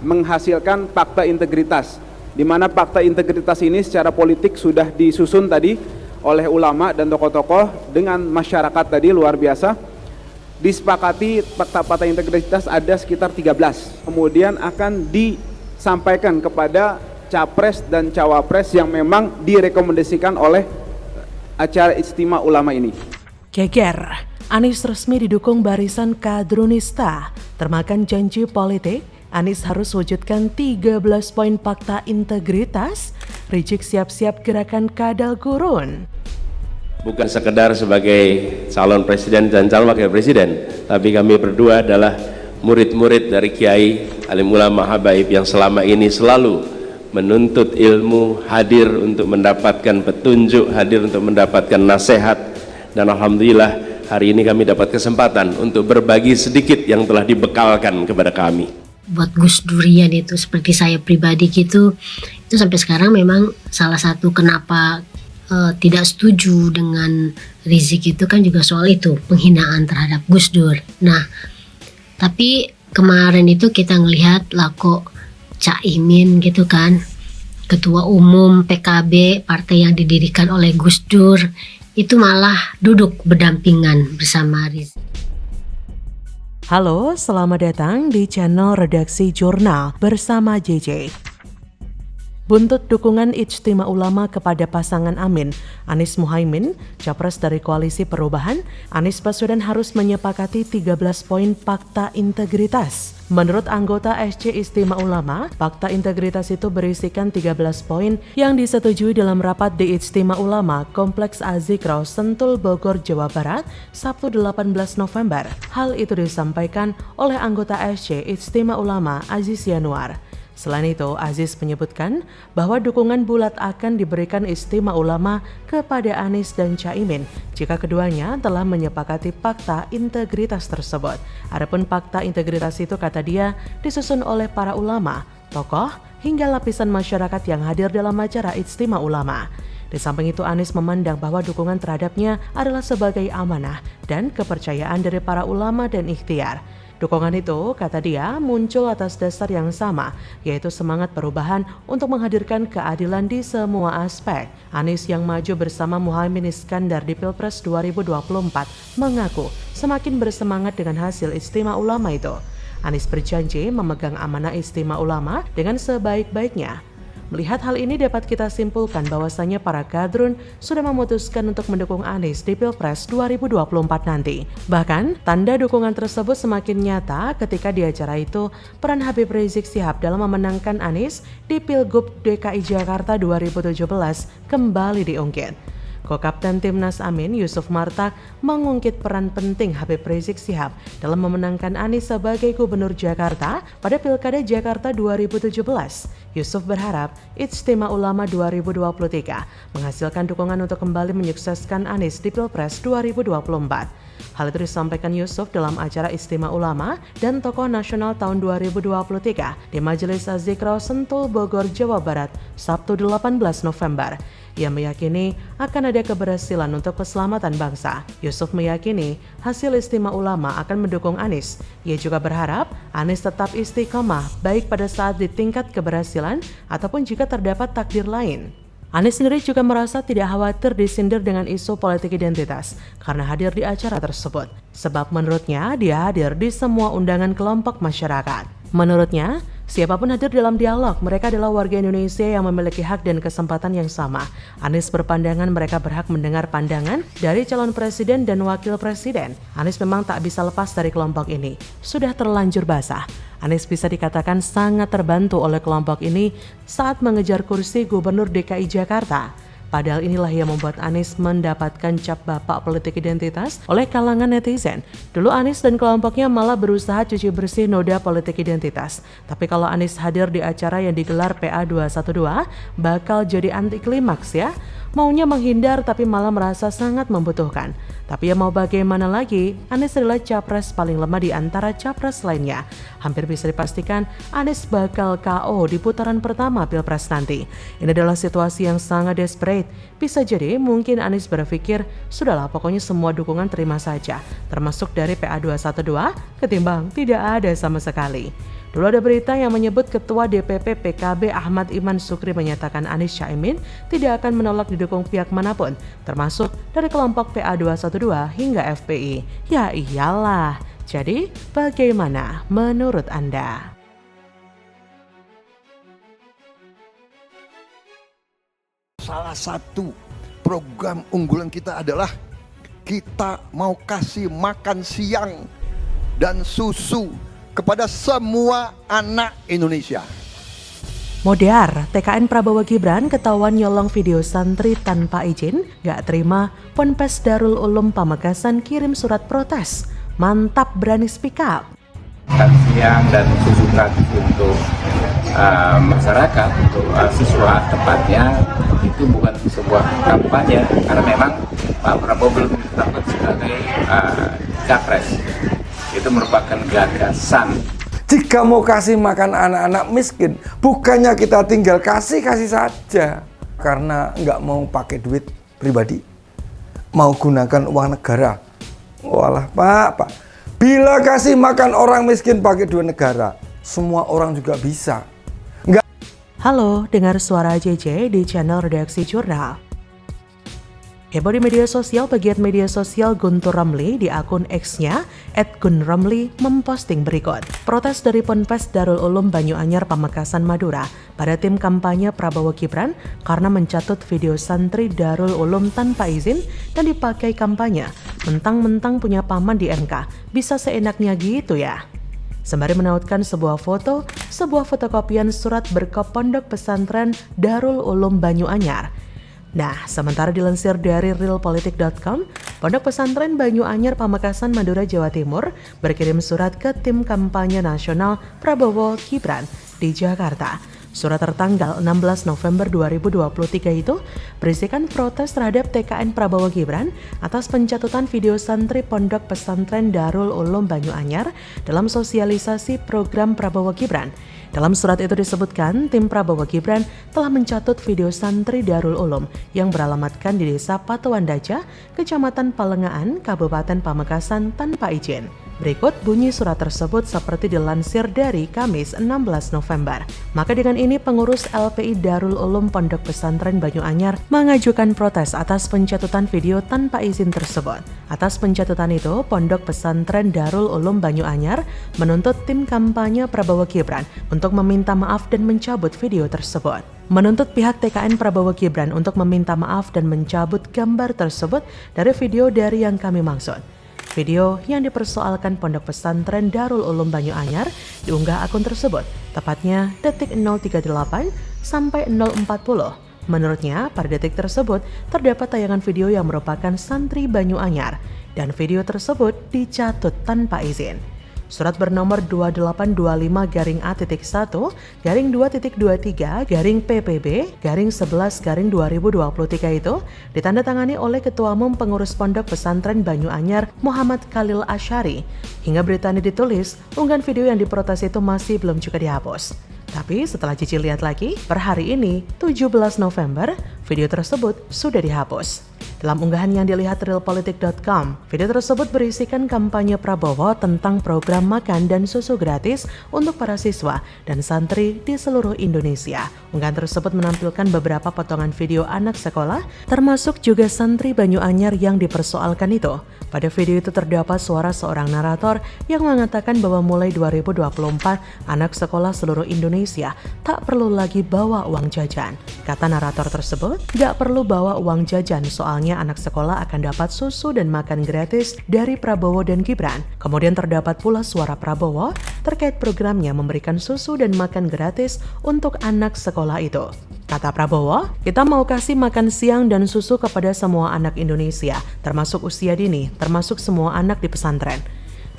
menghasilkan fakta integritas, di mana fakta integritas ini secara politik sudah disusun tadi oleh ulama dan tokoh-tokoh dengan masyarakat tadi luar biasa. Disepakati fakta-fakta integritas ada sekitar 13, kemudian akan disampaikan kepada capres dan cawapres yang memang direkomendasikan oleh acara Ijtima Ulama ini. Geger, Anies resmi didukung barisan kadrunista. Termakan janji politik, Anies harus wujudkan 13 poin fakta integritas. Rizik siap-siap gerakan kadal gurun. Bukan sekedar sebagai calon presiden dan calon wakil presiden, tapi kami berdua adalah murid-murid dari Kiai alim ulama habaib yang selama ini selalu menuntut ilmu, hadir untuk mendapatkan petunjuk, hadir untuk mendapatkan nasihat. Dan alhamdulillah hari ini kami dapat kesempatan untuk berbagi sedikit yang telah dibekalkan kepada kami. Buat Gus Durian itu seperti saya pribadi gitu, itu sampai sekarang memang salah satu kenapa tidak setuju dengan Rizik itu kan juga soal itu, penghinaan terhadap Gus Dur. Nah, tapi kemarin itu kita ngelihat lah kok Caimin gitu kan, ketua umum PKB, partai yang didirikan oleh Gus Dur, itu malah duduk berdampingan bersama Rizik. Halo, selamat datang di channel Redaksi Jurnal bersama JJ. Buntut dukungan Ijtima Ulama kepada pasangan Amin, Anies Muhaimin, capres dari Koalisi Perubahan, Anies Baswedan harus menyepakati 13 poin fakta integritas. Menurut anggota SC Ijtima Ulama, fakta integritas itu berisikan 13 poin yang disetujui dalam rapat di Ijtima Ulama Kompleks Azikro, Sentul, Bogor, Jawa Barat, Sabtu 18 November. Hal itu disampaikan oleh anggota SC Ijtima Ulama Aziz Yanuar. Selain itu, Aziz menyebutkan bahwa dukungan bulat akan diberikan Ijtima Ulama kepada Anies dan Caimin jika keduanya telah menyepakati fakta integritas tersebut. Adapun fakta integritas itu, kata dia, disusun oleh para ulama, tokoh, hingga lapisan masyarakat yang hadir dalam acara Ijtima Ulama. Di samping itu, Anies memandang bahwa dukungan terhadapnya adalah sebagai amanah dan kepercayaan dari para ulama dan ikhtiar. Dukungan itu, kata dia, muncul atas dasar yang sama, yaitu semangat perubahan untuk menghadirkan keadilan di semua aspek. Anies yang maju bersama Muhaimin Iskandar di Pilpres 2024 mengaku semakin bersemangat dengan hasil Ijtima Ulama itu. Anies berjanji memegang amanah Ijtima Ulama dengan sebaik-baiknya. Melihat hal ini dapat kita simpulkan bahwasannya para kadrun sudah memutuskan untuk mendukung Anies di Pilpres 2024 nanti. Bahkan, tanda dukungan tersebut semakin nyata ketika di acara itu peran Habib Rizik Syihab dalam memenangkan Anies di Pilgub DKI Jakarta 2017 kembali diungkit. Ko-Kapten Timnas Amin Yusuf Martak mengungkit peran penting Habib Rizik Syihab dalam memenangkan Anies sebagai Gubernur Jakarta pada Pilkada Jakarta 2017. Yusuf berharap Ijtima Ulama 2023 menghasilkan dukungan untuk kembali menyukseskan Anies di Pilpres 2024. Hal itu disampaikan Yusuf dalam acara Ijtima Ulama dan Tokoh Nasional tahun 2023 di Majelis Azikro Sentul, Bogor, Jawa Barat, Sabtu 18 November. Ia meyakini akan ada keberhasilan untuk keselamatan bangsa. Yusuf meyakini hasil Ijtima Ulama akan mendukung Anies. Ia juga berharap Anies tetap istiqomah baik pada saat di tingkat keberhasilan ataupun jika terdapat takdir lain. Anies sendiri juga merasa tidak khawatir disindir dengan isu politik identitas karena hadir di acara tersebut. Sebab menurutnya dia hadir di semua undangan kelompok masyarakat. Menurutnya, siapapun hadir dalam dialog, mereka adalah warga Indonesia yang memiliki hak dan kesempatan yang sama. Anies berpandangan mereka berhak mendengar pandangan dari calon presiden dan wakil presiden. Anies memang tak bisa lepas dari kelompok ini. Sudah terlanjur basah. Anies bisa dikatakan sangat terbantu oleh kelompok ini saat mengejar kursi Gubernur DKI Jakarta. Padahal inilah yang membuat Anies mendapatkan cap bapak politik identitas oleh kalangan netizen. Dulu Anies dan kelompoknya malah berusaha cuci bersih noda politik identitas. Tapi kalau Anies hadir di acara yang digelar PA 212, bakal jadi anti klimaks ya. Maunya menghindar tapi malah merasa sangat membutuhkan. Tapi ya mau bagaimana lagi, Anies adalah capres paling lemah di antara capres lainnya. Hampir bisa dipastikan Anies bakal KO di putaran pertama Pilpres nanti. Ini adalah situasi yang sangat desperate. Bisa jadi mungkin Anies berpikir, sudahlah pokoknya semua dukungan terima saja, termasuk dari PA 212 ketimbang tidak ada sama sekali. Dulu ada berita yang menyebut Ketua DPP PKB Ahmad Iman Sukri menyatakan Anies Caimin tidak akan menolak didukung pihak manapun, termasuk dari kelompok PA212 hingga FPI. Ya iyalah. Jadi, bagaimana menurut Anda? Salah satu program unggulan kita adalah kita mau kasih makan siang dan susu kepada semua anak Indonesia. Modar, TKN Prabowo Gibran ketahuan nyolong video santri tanpa izin, gak terima Ponpes Darul Ulum Pamekasan kirim surat protes. Mantap berani speak up. Makan siang dan susu gratis untuk masyarakat, untuk siswa tepatnya, itu bukan sebuah kampanye, karena memang Pak Prabowo belum ditetapkan sebagai capres. Itu merupakan gagasan. Jika mau kasih makan anak-anak miskin, bukannya kita tinggal kasih saja. Karena nggak mau pakai duit pribadi, mau gunakan uang negara. Walah Pak. Bila kasih makan orang miskin pakai duit negara, semua orang juga bisa. Halo, dengar suara JJ di channel Redaksi Jurnal. Heboh di media sosial, pegiat media sosial Guntur Romli di akun X-nya @gunromli memposting berikut. Protes dari Ponpes Darul Ulum Banyuanyar Pamekasan Madura pada tim kampanye Prabowo Gibran karena mencatut video santri Darul Ulum tanpa izin dan dipakai kampanye. Mentang-mentang punya paman di MK, bisa seenaknya gitu ya. Sembari menautkan sebuah fotokopian surat berkop Pondok Pesantren Darul Ulum Banyuanyar. Nah, sementara dilansir dari realpolitik.com, Pondok Pesantren Banyuanyar Pamekasan Madura Jawa Timur berkirim surat ke tim kampanye nasional Prabowo Gibran di Jakarta. Surat tertanggal 16 November 2023 itu berisikan protes terhadap TKN Prabowo Gibran atas pencatutan video santri Pondok Pesantren Darul Ulum Banyuanyar dalam sosialisasi program Prabowo Gibran. Dalam surat itu disebutkan, tim Prabowo Gibran telah mencatut video santri Darul Ulum yang beralamatkan di Desa Patuandaja, Kecamatan Palengaan, Kabupaten Pamekasan tanpa izin. Berikut bunyi surat tersebut seperti dilansir dari Kamis 16 November. Maka dengan ini pengurus LPI Darul Ulum Pondok Pesantren Banyuanyar mengajukan protes atas pencatutan video tanpa izin tersebut. Atas pencatutan itu, Pondok Pesantren Darul Ulum Banyuanyar menuntut tim kampanye Prabowo Gibran untuk meminta maaf dan mencabut video tersebut. Menuntut pihak TKN Prabowo Gibran untuk meminta maaf dan mencabut gambar tersebut dari video dari yang kami maksud. Video yang dipersoalkan Pondok Pesantren Darul Ulum Banyuanyar diunggah akun tersebut, tepatnya detik 038 sampai 040. Menurutnya, pada detik tersebut terdapat tayangan video yang merupakan santri Banyuanyar dan video tersebut dicatut tanpa izin. Surat bernomor 2825-1-2-23-PPB-11-2023 itu ditandatangani oleh Ketua Umum Pengurus Pondok Pesantren Banyuanyar Muhammad Khalil Asyari. Hingga berita ini ditulis, unggahan video yang diprotes itu masih belum juga dihapus. Tapi setelah Cici lihat lagi, per hari ini, 17 November, video tersebut sudah dihapus. Dalam unggahan yang dilihat realpolitik.com, video tersebut berisikan kampanye Prabowo tentang program makan dan susu gratis untuk para siswa dan santri di seluruh Indonesia. Unggahan tersebut menampilkan beberapa potongan video anak sekolah, termasuk juga santri Banyuanyar yang dipersoalkan itu. Pada video itu terdapat suara seorang narator yang mengatakan bahwa mulai 2024, anak sekolah seluruh Indonesia tak perlu lagi bawa uang jajan. Kata narator tersebut, gak perlu bawa uang jajan soalnya anak sekolah akan dapat susu dan makan gratis dari Prabowo dan Gibran. Kemudian terdapat pula suara Prabowo terkait programnya memberikan susu dan makan gratis untuk anak sekolah itu. Kata Prabowo, kita mau kasih makan siang dan susu kepada semua anak Indonesia, termasuk usia dini, termasuk semua anak di pesantren.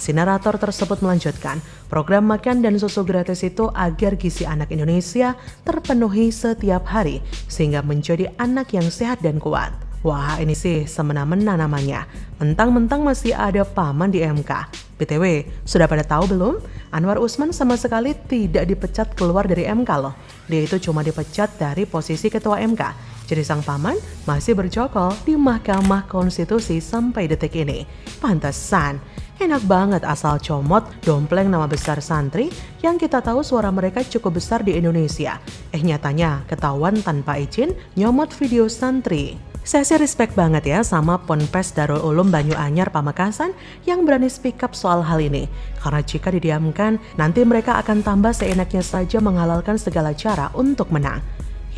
Si narator tersebut melanjutkan, program makan dan susu gratis itu agar gizi anak Indonesia terpenuhi setiap hari, sehingga menjadi anak yang sehat dan kuat. Wah, ini sih semena-mena namanya. Mentang-mentang masih ada paman di MK. BTW, sudah pada tahu belum? Anwar Usman sama sekali tidak dipecat keluar dari MK loh. Dia itu cuma dipecat dari posisi ketua MK. Jadi sang paman masih bercokol di Mahkamah Konstitusi sampai detik ini. Pantesan. Enak banget asal comot, dompleng nama besar santri yang kita tahu suara mereka cukup besar di Indonesia. Nyatanya ketahuan tanpa izin nyomot video santri. Saya sih respect banget ya sama Ponpes Darul Ulum Banyu Anyar Pamekasan yang berani speak up soal hal ini. Karena jika didiamkan, nanti mereka akan tambah seenaknya saja menghalalkan segala cara untuk menang.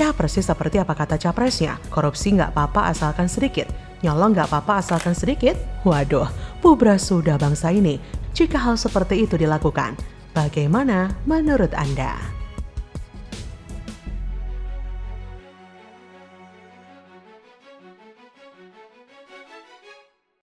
Ya persis seperti apa kata capresnya, korupsi nggak apa-apa asalkan sedikit, nyolong nggak apa-apa asalkan sedikit. Waduh, bubrah sudah bangsa ini jika hal seperti itu dilakukan. Bagaimana menurut Anda?